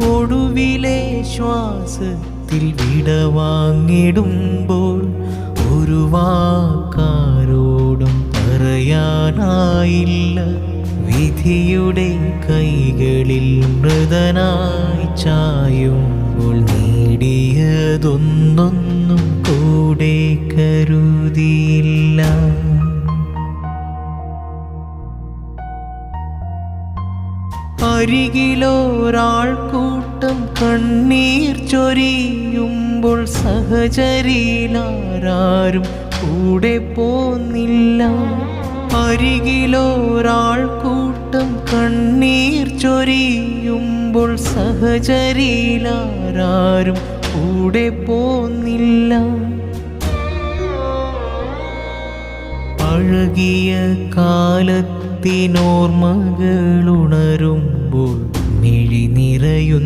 ഒടുവിലെ ശ്വാസത്തിൽ വിടവാങ്ങിടുമ്പോൾ ഒരു വാക്കാരോടും പറയാനായില്ല. വിധിയുടെ കൈകളിൽ മൃതനായി ചായുമ്പോൾ നേടിയതൊന്നൊന്നും കൂടെ കരുതിയില്ല. അരികിലൊരാൾക്കൂട്ടം കണ്ണീർ ചൊരിയുമ്പോൾ സഹചരിയിലാരും കൂടെ പോന്നില്ല. അരികിലൊരാൾക്കൂട്ടം കണ്ണീർ ചൊരിയുമ്പോൾ സഹചരിയിലാരും കൂടെ പോന്നില്ല. പഴകിയ കാലത്തിനോർമ്മകളുണരുമ്പോൾ മിഴി നിറയുന്നു.